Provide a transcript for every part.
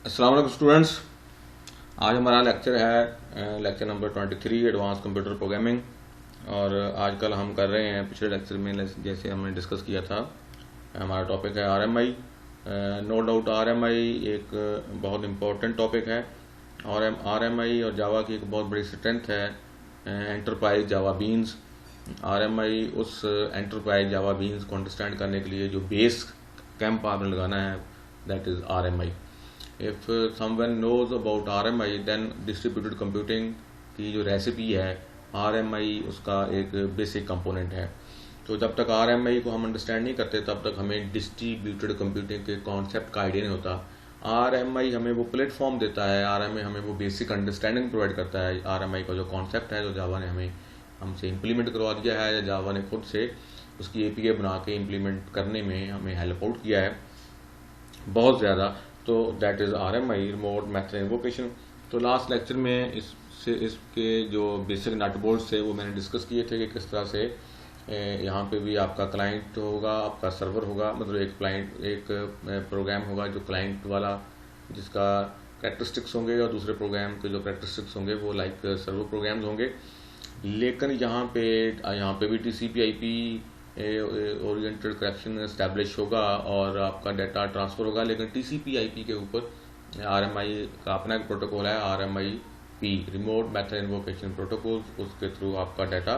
अस्सलाम वालेकुम स्टूडेंट्स। आज हमारा लेक्चर है lecture number 23 advance computer programming. और आजकल हम कर रहे हैं, पिछले लेक्चर में जैसे हमने डिस्कस किया था, हमारा टॉपिक है आरएमआई। नो डाउट आरएमआई एक बहुत इम्पोर्टेंट टॉपिक है और आरएमआई और जावा की एक बहुत बड़ी स्ट्रेंथ है एंटरप्राइज जावा बीन्स। आरएमआई उस एंटरप्राइज जावा बीन्स को अंडरस्टैंड करने के लिए जो बेस कैंप आपने लगाना है, that is RMI. If someone knows about RMI then distributed computing की जो रेसिपी है, आरएमआई उसका एक बेसिक कंपोनेंट है। तो जब तक आरएमआई को हम अंडरस्टैंड नहीं करते तब तक हमें डिस्ट्रीब्यूटेड कंप्यूटिंग के कॉन्सेप्ट का आइडिया नहीं होता। आरएमआई हमें वो प्लेटफॉर्म देता है, आरएमआई हमें वो बेसिक अंडरस्टैंडिंग प्रोवाइड करता है। आरएमआई का जो कॉन्सेप्ट है, जो जावा ने हमसे इम्प्लीमेंट करवा दिया है, या जावा ने खुद से उसकी एपीआई बना के इम्प्लीमेंट करने में हमें हेल्प आउट किया है बहुत ज़्यादा। तो that is RMI, remote method invocation. तो लास्ट लेक्चर में इसके जो बेसिक नट बोल्ट्स थे वो मैंने डिस्कस किए थे कि किस तरह से यहाँ पे भी आपका क्लाइंट होगा, आपका सर्वर होगा, मतलब एक प्रोग्राम होगा जो क्लाइंट वाला, जिसका कैरेक्टरिस्टिक्स होंगे, और दूसरे प्रोग्राम के जो कैरेक्टरिस्टिक्स होंगे वो लाइक सर्वर प्रोग्राम्स होंगे। लेकिन यहाँ पे भी टीसीपी/आईपी ओरिएंटेड कनेक्शन एस्टैब्लिश होगा और आपका डाटा ट्रांसफ़र होगा। लेकिन टीसीपी/आईपी के ऊपर आरएमआई का अपना एक प्रोटोकॉल है, RMI-P, remote method invocation protocol. उसके थ्रू आपका डाटा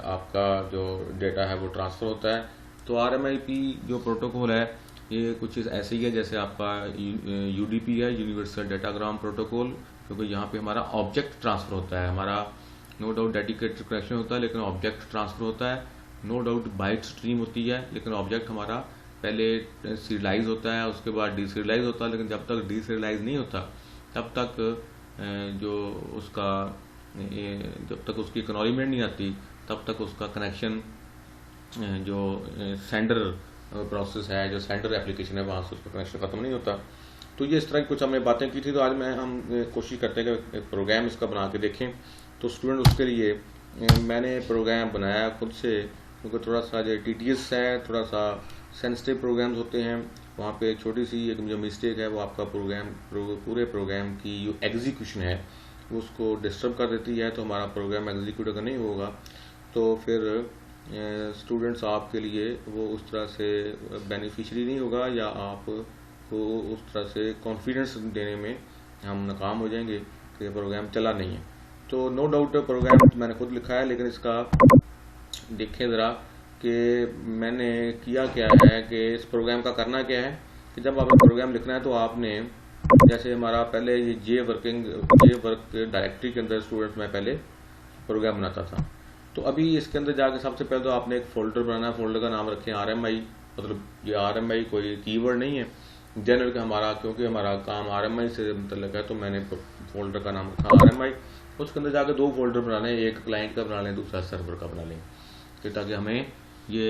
आपका जो डाटा है वो ट्रांसफ़र होता है। तो आरएमआई-पी जो प्रोटोकॉल है ये कुछ ऐसे ही है जैसे आपका यूडीपी है, यूनिवर्सल डाटाग्राम प्रोटोकॉल, क्योंकि यहाँ पे हमारा ऑब्जेक्ट ट्रांसफ़र होता है। हमारा नो डाउट डेडिकेटेड कनेक्शन होता है लेकिन ऑब्जेक्ट ट्रांसफ़र होता है। नो डाउट बाइट स्ट्रीम होती है लेकिन ऑब्जेक्ट हमारा पहले सीरियलाइज होता है, उसके बाद डीसीरियलाइज होता है। लेकिन जब तक डीसीरियलाइज नहीं होता तब तक जब तक उसकी एक्नॉलेजमेंट नहीं आती तब तक उसका कनेक्शन जो सेंडर प्रोसेस है, जो सेंडर एप्लीकेशन है, वहाँ से उसका कनेक्शन ख़त्म नहीं होता। तो ये इस तरह की कुछ हमने बातें की थी। तो आज हम कोशिश करते हैं कि प्रोग्राम इसका बना के देखें। तो स्टूडेंट उसके लिए मैंने प्रोग्राम बनाया खुद से, क्योंकि थोड़ा सा जो टीटीएस है, थोड़ा सा सेंसिटिव प्रोग्राम्स होते हैं, वहाँ पे छोटी सी एक जो मिस्टेक है वो आपका पूरे प्रोग्राम की जो एग्जीक्यूशन है उसको डिस्टर्ब कर देती है। तो हमारा प्रोग्राम एग्जीक्यूट अगर नहीं होगा तो फिर स्टूडेंट्स आपके लिए वो उस तरह से बेनिफिशियरी नहीं होगा, या आपको उस तरह से कॉन्फिडेंस देने में हम नाकाम हो जाएंगे कि प्रोग्राम चला नहीं है। तो नो डाउट प्रोग्राम मैंने खुद लिखा है, लेकिन इसका देखें ज़रा कि मैंने किया क्या है, कि इस प्रोग्राम का करना क्या है कि जब आपको प्रोग्राम लिखना है तो आपने, जैसे हमारा पहले ये जे वर्क डायरेक्टरी के अंदर स्टूडेंट्स में पहले प्रोग्राम बनाता था। तो अभी इसके अंदर जाके सबसे पहले तो आपने एक फ़ोल्डर बनाना है। फ़ोल्डर का नाम रखें आरएमआई, मतलब ये आरएमआई कोई कीवर्ड नहीं है, जनरल का हमारा, क्योंकि हमारा काम आरएमआई से मतलब है तो मैंने फ़ोल्डर का नाम रखा आरएमआई। उसके अंदर जाकर दो फोल्डर बना लें, एक क्लाइंट का बना लें, दूसरा सर्वर का बना लें, कि ताकि हमें ये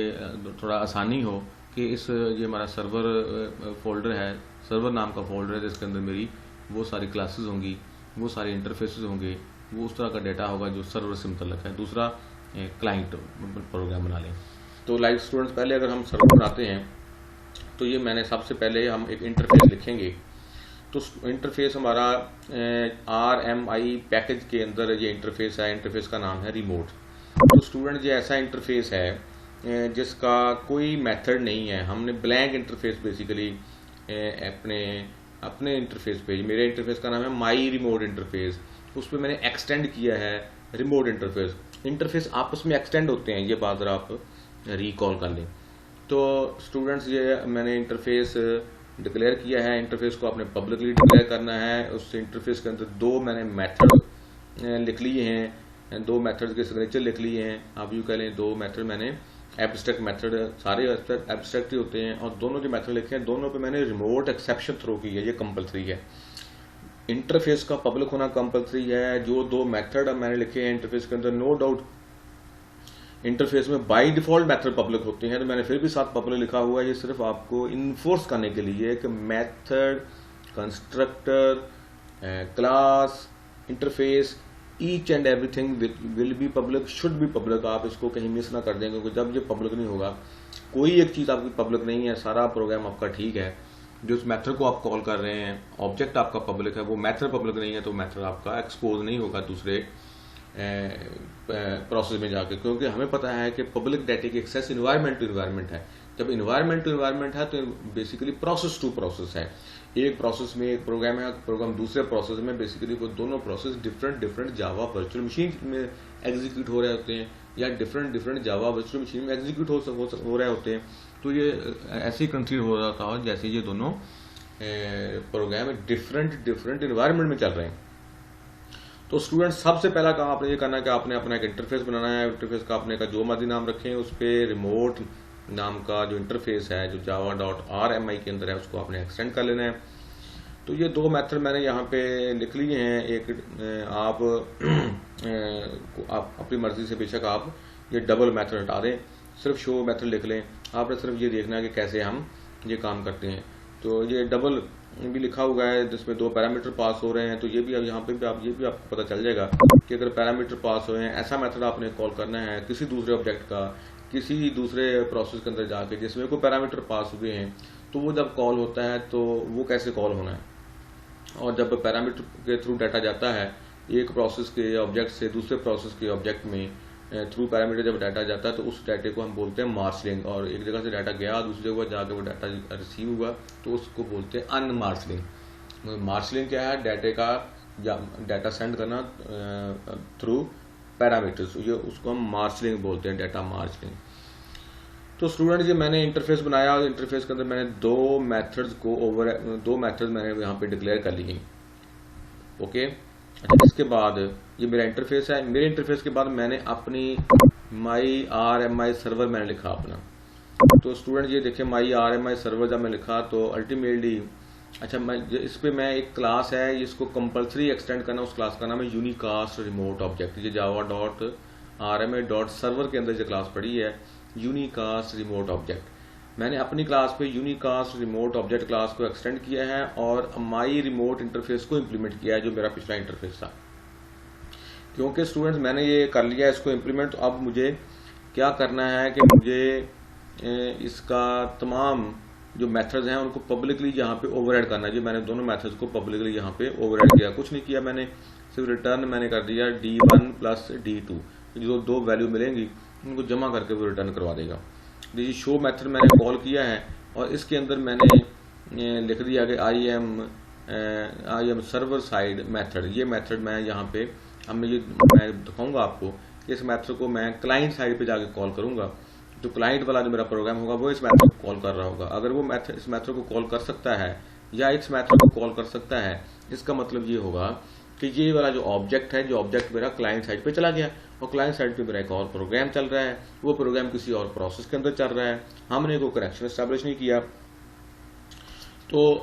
थोड़ा आसानी हो कि ये हमारा सर्वर फोल्डर है, सर्वर नाम का फोल्डर है, जिसके अंदर मेरी वो सारी क्लासेस होंगी, वो सारे इंटरफेसेस होंगे, वो उस तरह का डाटा होगा जो सर्वर से मुतल्लक है। दूसरा क्लाइंट प्रोग्राम बना लें। तो लाइक स्टूडेंट्स, पहले अगर हम सर्वर बनाते हैं तो ये मैंने सबसे पहले हम एक इंटरफेस लिखेंगे। तो इंटरफेस हमारा आरएमआई पैकेज के अंदर ये इंटरफेस है, इंटरफेस का नाम है रिमोट। तो स्टूडेंट ये ऐसा इंटरफेस है जिसका कोई मेथड नहीं है। हमने ब्लैंक इंटरफेस बेसिकली अपने इंटरफेस पे, मेरे इंटरफेस का नाम है माई रिमोट इंटरफेस, उस पर मैंने एक्सटेंड किया है रिमोट इंटरफेस। इंटरफेस आपस में एक्सटेंड होते हैं, ये बात आप रिकॉल कर लें। तो स्टूडेंट्स ये मैंने इंटरफेस डिक्लेयर किया है। इंटरफेस को आपने पब्लिकली डिक्लेयर करना है। उस इंटरफेस के अंदर दो मैंने मेथड लिख लिए हैं, दो मेथड के सिग्नेचर लिख लिए हैं। आप यूँ कह लें दो मेथड मैंने एब्स्ट्रैक्ट मेथड, सारे एब्स्ट्रैक्ट ही होते हैं, और दोनों जो मेथड लिखे हैं दोनों पे मैंने रिमोट एक्सेप्शन थ्रो की है। ये कंपलसरी है, इंटरफेस का पब्लिक होना कंपलसरी है। जो दो मेथड मैंने लिखे हैं इंटरफेस के अंदर, नो डाउट इंटरफेस में बाय डिफॉल्ट मेथड पब्लिक होते हैं, तो मैंने फिर भी साथ पब्लिक लिखा हुआ है। ये सिर्फ आपको इन्फोर्स करने के लिए कि method, constructor, class, interface, each and everything will be public, should be public. आप इसको कहीं मिस ना कर दें, क्योंकि जब ये पब्लिक नहीं होगा, कोई एक चीज़ आपकी पब्लिक नहीं है, सारा प्रोग्राम आपका ठीक है, जो उस मेथड को आप कॉल कर रहे हैं, ऑब्जेक्ट आपका पब्लिक है, वो मेथड पब्लिक नहीं है तो मेथड आपका एक्सपोज नहीं होगा दूसरे प्रोसेस में जाके, क्योंकि हमें पता है कि पब्लिक डाटा की एक्सेस इन्वायरमेंट टू इन्वायरमेंट है। जब इन्वायरमेंट टू इन्वायरमेंट है तो बेसिकली प्रोसेस टू प्रोसेस है। एक प्रोसेस में एक प्रोग्राम है, प्रोग्राम दूसरे प्रोसेस में, बेसिकली वो दोनों process different Java virtual machine में एग्जीक्यूट हो रहे होते हैं या डिफरेंट जावा वर्चुअल मशीन में एग्जीक्यूट हो रहे होते हैं। तो ये ऐसे ही कंसीडर हो रहा था जैसे ये दोनों प्रोग्राम डिफरेंट इन्वायरमेंट में चल रहे हैं। तो स्टूडेंट सबसे पहला काम आपने ये करना है कि आपने अपना एक इंटरफेस बनाना है। इंटरफेस का आपने का जो मर्जी नाम रखें, उस पर रिमोट नाम का जो इंटरफेस है जो java.rmi के अंदर है उसको आपने एक्सटेंड कर लेना है। तो ये दो मेथड मैंने यहाँ पे लिख लिए हैं। एक आप अपनी मर्जी से बेशक आप ये डबल मेथड हटा दें, सिर्फ शो मेथड लिख लें। आपने सिर्फ ये देखना है कि कैसे हम ये काम करते हैं। तो ये डबल भी लिखा हुआ है जिसमें दो पैरामीटर पास हो रहे हैं। तो ये भी यहाँ पे भी ये भी आपको पता चल जाएगा कि अगर पैरामीटर पास हो हैं, ऐसा मेथड आपने कॉल करना है किसी दूसरे ऑब्जेक्ट का किसी दूसरे प्रोसेस के अंदर जाके जिसमें कोई पैरामीटर पास हुए हैं, तो वो जब कॉल होता है तो वो कैसे कॉल होना है। और जब पैरामीटर के थ्रू डाटा जाता है एक प्रोसेस के ऑब्जेक्ट से दूसरे प्रोसेस के ऑब्जेक्ट में थ्रू पैरामीटर जब डाटा जाता है तो उस डाटे को हम बोलते हैं मार्शलिंग। और एक जगह से डाटा गया दूसरी जगह जाके वो डाटा रिसीव हुआ तो उसको बोलते हैं अनमार्शलिंग। मार्शलिंग क्या है? डाटे का डाटा सेंड करना थ्रू पैरामीटर्स, ये उसको हम मार्शलिंग बोलते हैं, डाटा मार्शलिंग। तो स्टूडेंट ये मैंने इंटरफेस बनाया, इंटरफेस के अंदर मैंने दो मेथड्स मैंने यहाँ पे डिक्लेयर कर लिए। ओके, अच्छा इसके बाद ये मेरा इंटरफेस है। मेरे इंटरफेस के बाद मैंने अपनी माई RMI सर्वर मैंने लिखा अपना। तो स्टूडेंट ये देखिए माई RMI सर्वर जब मैं लिखा तो अल्टीमेटली अच्छा इस पे मैं एक क्लास है इसको कंपलसरी एक्सटेंड करना, उस क्लास का नाम है यूनिकास्ट रिमोट ऑब्जेक्ट। ये java.rmi.server के अंदर जो क्लास पड़ी है यूनिकास्ट रिमोट ऑब्जेक्ट। मैंने अपनी क्लास पे यूनिकास्ट रिमोट ऑब्जेक्ट क्लास को एक्सटेंड किया है और माई रिमोट इंटरफेस को इम्प्लीमेंट किया है जो मेरा पिछला इंटरफेस था। क्योंकि स्टूडेंट्स मैंने ये कर लिया इसको इम्प्लीमेंट, तो अब मुझे क्या करना है कि मुझे इसका तमाम जो मेथड्स हैं उनको पब्लिकली यहाँ पे ओवरराइड करना है। जी मैंने दोनों मेथड्स को पब्लिकली यहाँ पे ओवरराइड किया, कुछ नहीं किया मैंने, सिर्फ रिटर्न मैंने कर दिया D1 प्लस D2, जो दो वैल्यू मिलेंगी उनको जमा करके वो रिटर्न करवा देगा। ये शो मेथड मैंने कॉल किया है और इसके अंदर मैंने लिख दिया कि I am server side method. ये मेथड मैं यहाँ पे मैं दिखाऊंगा आपको कि इस मेथड को मैं क्लाइंट साइड पे जाके कॉल करूंगा। तो क्लाइंट वाला जो मेरा प्रोग्राम होगा वो इस मेथड को कॉल कर रहा होगा। अगर वो मेथड इस मेथड को कॉल कर सकता है या इस मेथड को कॉल कर सकता है, इसका मतलब ये होगा कि ये वाला जो ऑब्जेक्ट है, जो ऑब्जेक्ट मेरा क्लाइंट साइड पे चला गया और क्लाइंट साइड पे मेरा एक और प्रोग्राम चल रहा है, वो प्रोग्राम किसी और प्रोसेस के अंदर चल रहा है, हमने कोई कनेक्शन एस्टेब्लिश नहीं किया। तो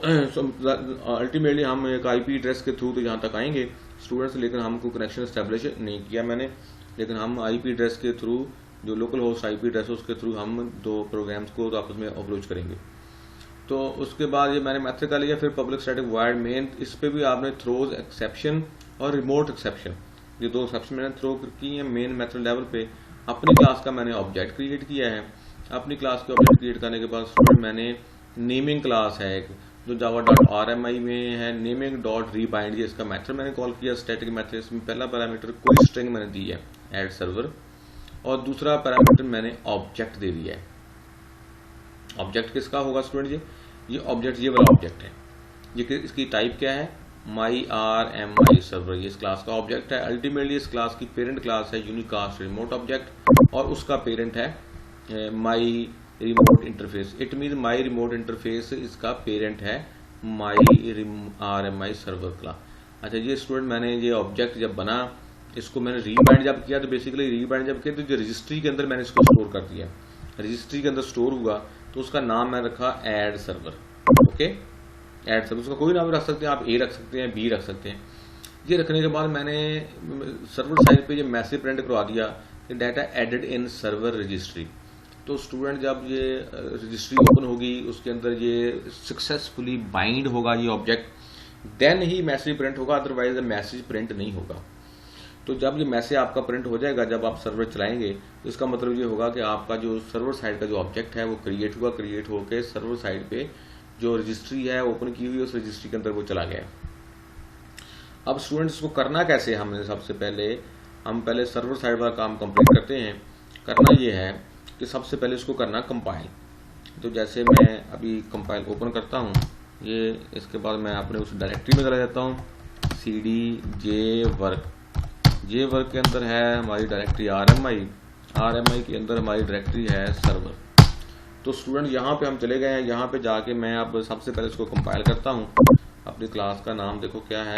अल्टीमेटली हम एक IP एड्रेस के थ्रू तो यहाँ तक आएंगे स्टूडेंट्स, लेकिन हमको कनेक्शन एस्टेब्लिश नहीं किया मैंने, लेकिन हम IP एड्रेस के थ्रू जो लोकल होस्ट IP एड्रेस है उसके थ्रू हम दो प्रोग्राम्स को तो आपस में अप्रोच करेंगे। तो उसके बाद ये मैंने मेथड का लिया, फिर पब्लिक स्टैटिक वॉइड मेन, इस पे भी आपने थ्रोज एक्सेप्शन और रिमोट एक्सेप्शन, ये दो एक्सेप्शन मैंने थ्रो की है मेन मेथड लेवल पे। अपनी क्लास का मैंने ऑब्जेक्ट क्रिएट किया है। अपनी क्लास के ऑब्जेक्ट क्रिएट करने के बाद मैंने नेमिंग क्लास है एक जो java.rmi में है, naming.rebind, ये इसका मेथड मैंने कॉल किया स्टैटिक मेथड। इसमें पहला पैरामीटर कोई स्ट्रिंग मैंने दी है ऐड सर्वर और दूसरा पैरामीटर मैंने ऑब्जेक्ट दे दिया है। ऑब्जेक्ट किसका होगा स्टूडेंट? ये ऑब्जेक्ट ये वाला ऑब्जेक्ट है, ये इसकी टाइप क्या है? माई RMI सर्वर, ये इस क्लास का ऑब्जेक्ट है। अल्टीमेटली इस क्लास की पेरेंट क्लास है यूनिकास्ट रिमोट ऑब्जेक्ट और उसका पेरेंट है my remote interface. It mean my remote interface इसका पेरेंट है माई RMI सर्वर क्लास। अच्छा ये स्टूडेंट मैंने ये ऑब्जेक्ट जब बना इसको मैंने रीबाइंड जब किया, तो बेसिकली रीबाइंड जब किया तो जो रजिस्ट्री के अंदर मैंने इसको स्टोर कर दिया, रजिस्ट्री के अंदर स्टोर हुआ तो उसका नाम मैं रखा add server. Okay, add server, उसका कोई नाम रख सकते हैं आप, A रख सकते हैं, B रख सकते हैं। ये रखने के बाद मैंने सर्वर साइड पे ये मैसेज प्रिंट करवा दिया कि data added in server registry. तो स्टूडेंट जब ये रजिस्ट्री ओपन होगी उसके अंदर ये सक्सेसफुली बाइंड होगा ये ऑब्जेक्ट, देन ही मैसेज प्रिंट होगा, अदरवाइज मैसेज प्रिंट नहीं होगा। तो जब ये मैसेज आपका प्रिंट हो जाएगा जब आप सर्वर चलाएंगे तो इसका मतलब ये होगा कि आपका जो सर्वर साइड का जो ऑब्जेक्ट है वो क्रिएट हुआ, क्रिएट होकर सर्वर साइड पे जो रजिस्ट्री है ओपन की हुई है उस रजिस्ट्री के अंदर वो चला गया। अब स्टूडेंट्स को करना कैसे, हमने सबसे पहले हम पहले सर्वर साइड वाला काम कंप्लीट करते हैं। करना ये है कि सबसे पहले इसको करना कंपाइल। तो जैसे मैं अभी कंपाइल ओपन करता हूँ ये, इसके बाद मैं अपने उस डायरेक्टरी में चला जाता हूँ, cd jwork के अंदर है हमारी डायरेक्टरी RMI के अंदर हमारी डायरेक्टरी है सर्वर। तो स्टूडेंट यहाँ पे हम चले गए हैं, यहाँ पे जाके मैं अब सबसे पहले इसको कंपाइल करता हूँ। अपनी क्लास का नाम देखो क्या है,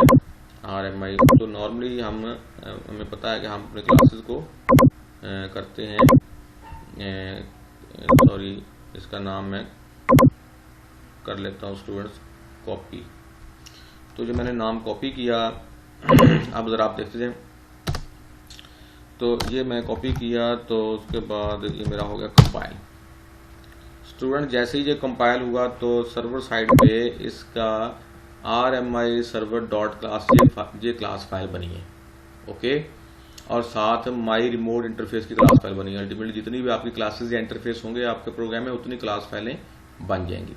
RMI। तो नॉर्मली हमें पता है कि हम अपने क्लासेस को करते हैं, सॉरी इसका नाम मैं कर लेता हूँ स्टूडेंट्स कॉपी। तो जो मैंने नाम कॉपी किया, अब ज़रा आप देखते जाएं, तो ये मैं कॉपी किया, तो उसके बाद ये मेरा हो गया कंपाइल। स्टूडेंट जैसे ही ये कंपाइल हुआ तो सर्वर साइड पे इसका RMI सर्वर डॉट क्लास ये क्लास फाइल बनी है, ओके। और साथ माई रिमोट इंटरफेस की क्लास फाइल बनी है। अल्टीमेटली जितनी भी आपकी क्लासेस या इंटरफेस होंगे आपके प्रोग्राम में उतनी क्लास फाइलें बन जाएंगी।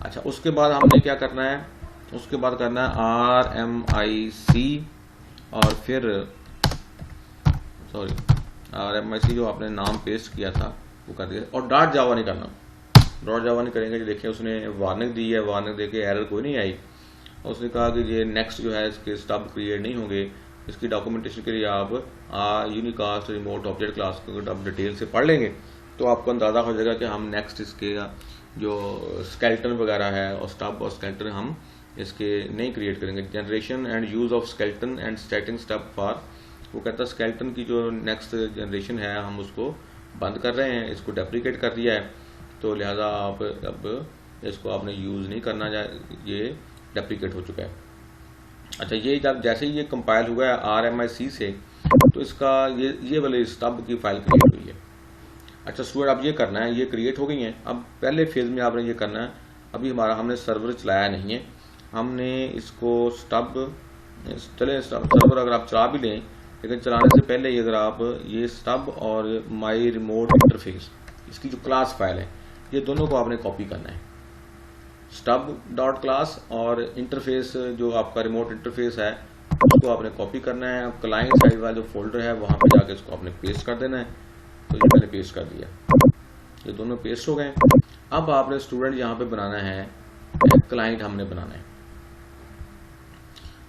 अच्छा, उसके बाद हमने क्या करना है, उसके बाद करना है RMIC और फिर RMIC जो आपने नाम पेस्ट किया था वो कर दिया। और डॉट जावा नहीं करना, डॉट जावा नहीं करेंगे। देखिए उसने वार्निंग दी है, वार्निंग देके एरर कोई नहीं आई। उसने कहा कि ये नेक्स्ट जो है इसके स्टब क्रिएट नहीं होंगे। इसकी डॉक्यूमेंटेशन के लिए आप यूनिकास्ट रिमोट ऑब्जेक्ट क्लास को आप डिटेल से पढ़ लेंगे तो आपको अंदाज़ा हो जाएगा कि हम नेक्स्ट इसके जो स्केलेटन वगैरह है और स्टब और स्केलेटन हम इसके नहीं क्रिएट करेंगे। Generation and use of skeleton and stating stub for, वो कहता है स्केलेटन की जो नेक्स्ट जनरेशन है हम उसको बंद कर रहे हैं, इसको डेप्रिकेट कर दिया है, तो लिहाजा आप अब इसको आपने यूज़ नहीं करना, ये डेप्रिकेट हो चुका है। अच्छा, ये जब जैसे ही ये कंपाइल हुआ है RMIC से, तो इसका ये वाले स्टब की फाइल क्रिएट हुई है। अच्छा स्टूडेंट, अब ये करना है, ये क्रिएट हो गई है। अब पहले फेज में आपने ये करना है, अभी हमने सर्वर चलाया नहीं है, हमने इसको सर्वर अगर आप चला भी लें, लेकिन चलाने से पहले अगर आप ये स्टब और माई रिमोट इंटरफेस इसकी जो क्लास फाइल है ये दोनों को आपने कॉपी करना है। स्टब डॉट क्लास और इंटरफेस जो आपका रिमोट इंटरफेस है उसको आपने कॉपी करना है। अब क्लाइंट साइड वाला जो फोल्डर है वहाँ पे जाके इसको आपने पेस्ट कर देना है। तो ये मैंने पेस्ट कर दिया, ये दोनों पेस्ट हो गए। अब आपने स्टूडेंट यहाँ पे बनाना है क्लाइंट, हमने बनाना है।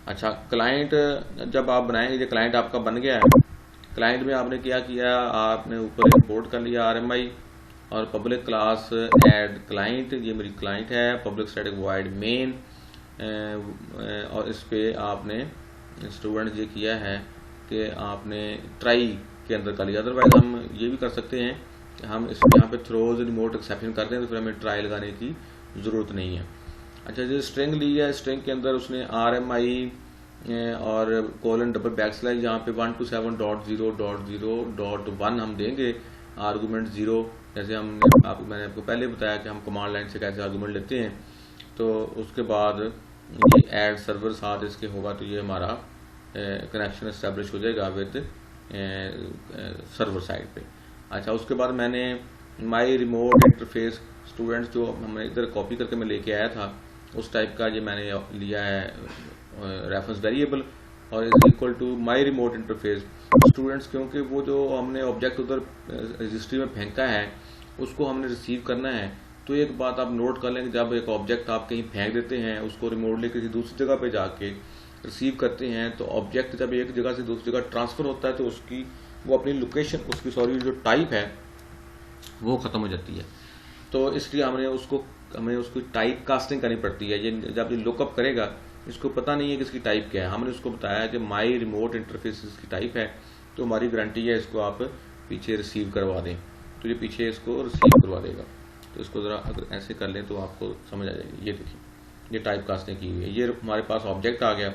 अच्छा, क्लाइंट जब आप बनाएंगे, ये क्लाइंट आपका बन गया है। क्लाइंट में आपने क्या किया, आपने ऊपर इंपोर्ट कर लिया RMI और पब्लिक क्लास ऐड क्लाइंट, ये मेरी क्लाइंट है, पब्लिक स्टैटिक वॉइड मेन, और इस पे आपने स्टूडेंट ये किया है कि आपने ट्राई के अंदर कर लिया। अदरवाइज हम ये भी कर सकते हैं कि हम इस यहाँ पे थ्रोज रिमोट एक्सेप्शन करते हैं तो फिर हमें ट्राई लगाने की ज़रूरत नहीं है। अच्छा, जो स्ट्रिंग ली है, स्ट्रिंग के अंदर उसने RMI और कोलन डबल बैकस्लैश यहाँ पे 127.0.0.1 हम देंगे आर्गूमेंट 0। जैसे मैंने आपको पहले बताया कि हम कमांड लाइन से कैसे आर्गूमेंट लेते हैं। तो उसके बाद ये ऐड सर्वर साथ इसके होगा तो ये हमारा कनेक्शन एस्टेब्लिश हो जाएगा विद सर्वर साइड पे। अच्छा, उसके बाद मैंने माई रिमोट इंटरफेस स्टूडेंट्स जो हमने इधर कॉपी करके मैं लेके आया था उस टाइप का ये मैंने लिया है रेफरेंस वेरिएबल और is equal to my remote interface students, क्योंकि वो जो हमने ऑब्जेक्ट उधर रजिस्ट्री में फेंका है उसको हमने रिसीव करना है। तो एक बात आप नोट कर लेंगे, जब एक ऑब्जेक्ट आप कहीं फेंक देते हैं उसको रिमोटली किसी दूसरी जगह पे जाके रिसीव करते हैं तो ऑब्जेक्ट जब एक जगह से दूसरी जगह ट्रांसफ़र होता है तो उसकी वो अपनी लोकेशन जो टाइप है वो ख़त्म हो जाती है। तो इसलिए हमें उसकी टाइप कास्टिंग करनी पड़ती है। ये जब ये लुकअप करेगा इसको पता नहीं है कि इसकी टाइप क्या है, हमने उसको बताया कि माई रिमोट इंटरफेस इसकी टाइप है, तो हमारी गारंटी है इसको आप पीछे रिसीव करवा दें, तो ये पीछे इसको रिसीव करवा देगा। तो इसको ज़रा अगर ऐसे कर लें तो आपको समझ आ जाएगी। ये देखिए, ये टाइप कास्टिंग की हुई है, ये हमारे पास ऑब्जेक्ट आ गया।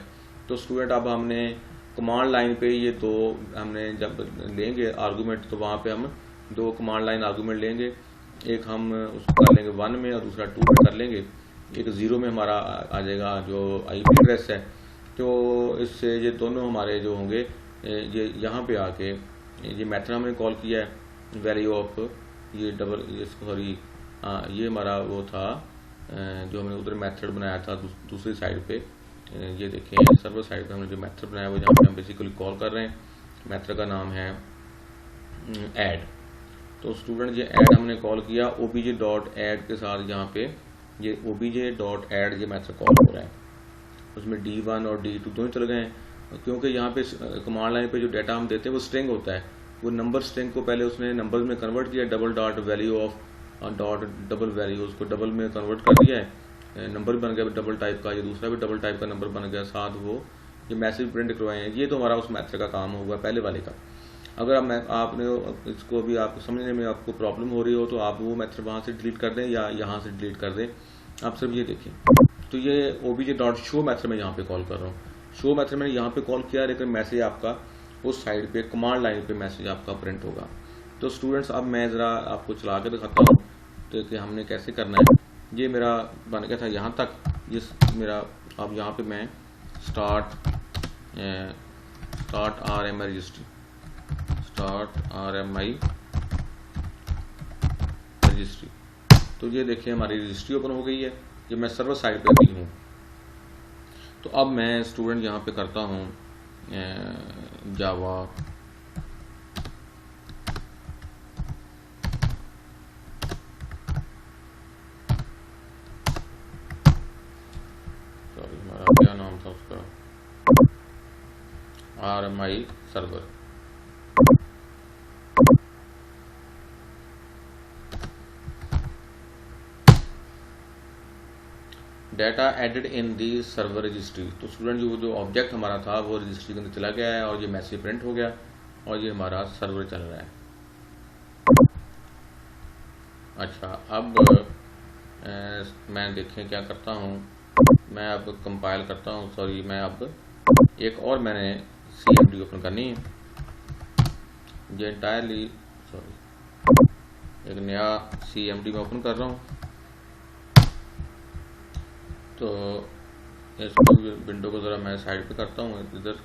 तो स्टूडेंट अब हमने कमांड लाइन पे ये दो हमने जब लेंगे आर्गूमेंट तो वहाँ पे हम दो कमांड लाइन आर्गूमेंट लेंगे, एक हम उसको कर लेंगे 1 में और दूसरा 2 में कर लेंगे। एक 0 में हमारा आ जाएगा जो IP एड्रेस है। तो इससे ये दोनों हमारे जो होंगे ये यहाँ पे आके ये मेथड हमने कॉल किया है वैल्यू ऑफ ये डबल सॉरी ये हमारा वो था जो हमने उधर मेथड बनाया था दूसरी साइड पे, ये देखें सर्वर साइड पे हमने जो मेथड बनाया वो जहाँ पे हम बेसिकली कॉल कर रहे हैं। मेथड का नाम है ऐड। तो स्टूडेंट ये ऐड हमने कॉल किया obj.add के साथ, यहाँ पे ये obj.add ये मेथड कॉल हो रहा है। उसमें D1 और D2 दोनों चले गए हैं, क्योंकि यहाँ पे कमांड लाइन पे जो डाटा हम देते हैं वो स्ट्रिंग होता है। वो नंबर स्ट्रिंग को पहले उसने नंबर्स में कन्वर्ट किया, double dot value of dot double value, उसको डबल में कन्वर्ट कर दिया है, नंबर बन गया डबल टाइप का, ये दूसरा भी डबल टाइप का नंबर बन गया, साथ वो ये मैसेज प्रिंट करवाए हैं। ये तो हमारा उस मेथड का काम होगा पहले वाले का। अगर आपने इसको भी आप समझने में आपको प्रॉब्लम हो रही हो तो आप वो मेथड वहाँ से डिलीट कर दें या यहाँ से डिलीट कर दें। आप सिर्फ ये देखें, तो ये obj.show मेथड में यहाँ पे कॉल कर रहा हूँ। शो मेथड मैंने यहाँ पे कॉल किया, लेकिन मैसेज आपका उस साइड पे कमांड लाइन पे मैसेज आपका प्रिंट होगा। तो स्टूडेंट्स अब मैं ज़रा आपको चला के दिखाता हूँ तो कि हमने कैसे करना है। ये मेरा बन गया था यहाँ तक, ये मेरा अब यहाँ पे मैं start RMI registry, start RMI registry, तो ये देखिए हमारी रजिस्ट्री ओपन हो गई है। ये मैं सर्वर साइड पे भी हूँ। तो अब मैं स्टूडेंट यहाँ पे करता हूँ जावा हमारा क्या नाम था उसका, RMI server. Data added in the server registry. तो स्टूडेंट जो ऑब्जेक्ट हमारा था वो रजिस्ट्री के अंदर चला गया है और ये मैसेज प्रिंट हो गया और ये हमारा सर्वर चल रहा है। अच्छा, अब मैं देखें क्या करता हूँ, मैं अब कंपाइल करता हूँ, सॉरी मैं अब एक और मैंने CMD ओपन करनी है, ये इंटायरली सॉरी एक नया CMD में ओपन कर रहा हूँ। तो इसको विंडो को ज़रा मैं साइड पे करता हूँ इधर।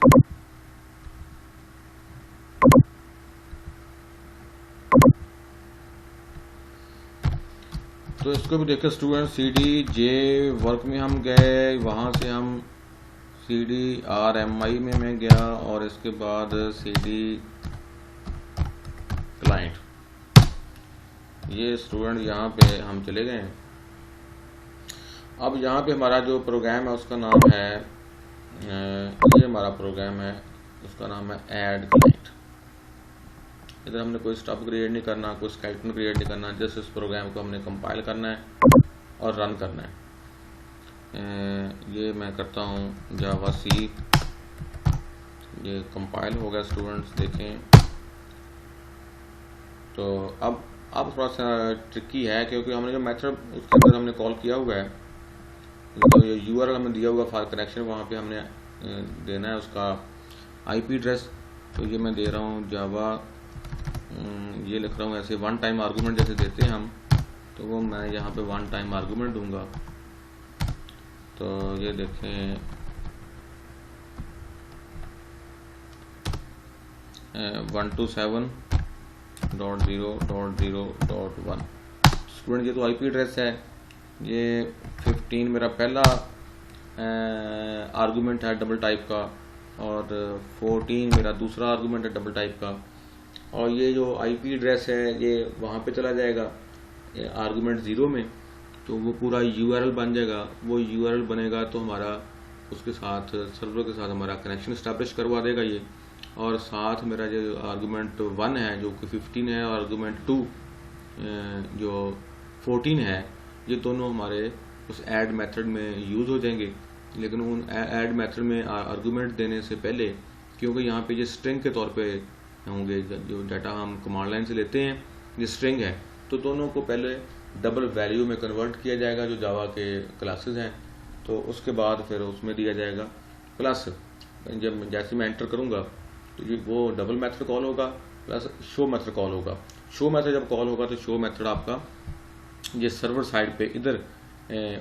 तो इसको भी देखिए स्टूडेंट, CD वर्क में हम गए, वहाँ से हम CD RMI में मैं गया और इसके बाद CD क्लाइंट, ये स्टूडेंट यहाँ पे हम चले गए। अब यहाँ पे हमारा जो प्रोग्राम है उसका नाम है, ये हमारा प्रोग्राम है, उसका नाम है ऐड क्लाइंट। इधर हमने कोई स्टफ क्रिएट नहीं करना, कोई स्केलेटन क्रिएट नहीं करना, जस्ट इस प्रोग्राम को हमने कंपाइल करना है और रन करना है। ये मैं करता हूँ जावा C, ये कंपाइल हो गया स्टूडेंट्स देखें। तो अब थोड़ा सा ट्रिकी है क्योंकि हमने जो मेथड उसके अंदर हमने कॉल किया हुआ है, तो ये URL हमें दिया हुआ फाइल कनेक्शन, वहाँ पे हमने देना है उसका IP एड्रेस। तो ये मैं दे रहा हूँ जावा, ये लिख रहा हूँ ऐसे वन टाइम आर्गूमेंट जैसे देते हैं हम, तो वो मैं यहाँ पे वन टाइम आर्गूमेंट दूंगा। तो ये देखें 127.0.0.1 स्टूडेंट, ये तो IP एड्रेस है। ये 15 मेरा पहला आर्गूमेंट है डबल टाइप का और 14 मेरा दूसरा आर्गूमेंट है डबल टाइप का। और ये जो IP एड्रेस है ये वहाँ पे चला जाएगा आर्गूमेंट 0 में, तो वो पूरा URL बन जाएगा। वो URL बनेगा तो हमारा उसके साथ सर्वर के साथ हमारा कनेक्शन इस्टेब्लिश करवा देगा ये। और साथ मेरा जो आर्गूमेंट 1 है जो कि 15 है और आर्गूमेंट 2 जो 14 है, ये दोनों हमारे उस ऐड मेथड में यूज़ हो जाएंगे। लेकिन उन ऐड मेथड में आर्गूमेंट देने से पहले, क्योंकि यहाँ पे ये स्ट्रिंग के तौर पे होंगे, जो डाटा हम कमांड लाइन से लेते हैं ये स्ट्रिंग है, तो दोनों को पहले डबल वैल्यू में कन्वर्ट किया जाएगा जो जावा के क्लासेस हैं। तो उसके बाद फिर उसमें दिया जाएगा प्लस, जब जैसे मैं एंटर करूँगा तो ये वो डबल मेथड कॉल होगा प्लस शो मेथड कॉल होगा। शो मेथड जब कॉल होगा तो शो मेथड आपका ये सर्वर साइड पे इधर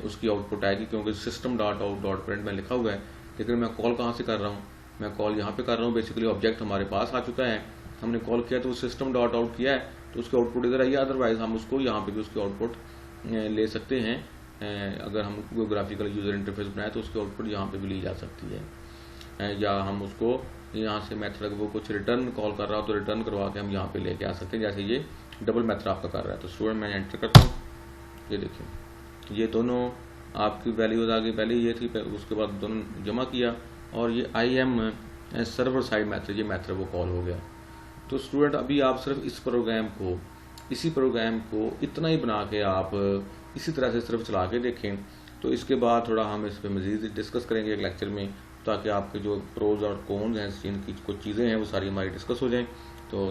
उसकी आउटपुट आएगी, क्योंकि system.out.print में लिखा हुआ है। लेकिन मैं कॉल कहाँ से कर रहा हूँ, मैं कॉल यहाँ पे कर रहा हूँ। बेसिकली ऑब्जेक्ट हमारे पास आ चुका है, हमने कॉल किया तो system.out किया है तो उसकी आउटपुट इधर आई है। अदरवाइज हम उसको यहाँ पे भी उसकी आउटपुट ले सकते हैं अगर हम कोई ग्राफिकल यूज़र इंटरफेस बनाए तो उसकी आउटपुट यहाँ पे भी ली जा सकती है, या हम उसको यहाँ से मेथड वो कुछ रिटर्न कॉल कर रहा हो तो रिटर्न करवा के हम यहाँ पे लेके आ सकते हैं, जैसे ये डबल मेथड आपका कर रहा है। तो स्टूडेंट मैं एंटर करता हूँ, ये देखिए ये दोनों आपकी वैल्यूज आ गई, पहले ये थी उसके बाद दोनों जमा किया और ये IM सर्वर साइड मेथड, ये मेथड वो कॉल हो गया। तो स्टूडेंट अभी आप सिर्फ इसी प्रोग्राम को इतना ही बना के आप इसी तरह से सिर्फ चला के देखें, तो इसके बाद थोड़ा हम इस पर मज़ीद डिस्कस करेंगे एक लेक्चर में, ताकि आपके जो प्रोज और कॉन्स हैं, जिनकी कुछ चीज़ें हैं वो सारी हमारी डिस्कस हो जाएं। तो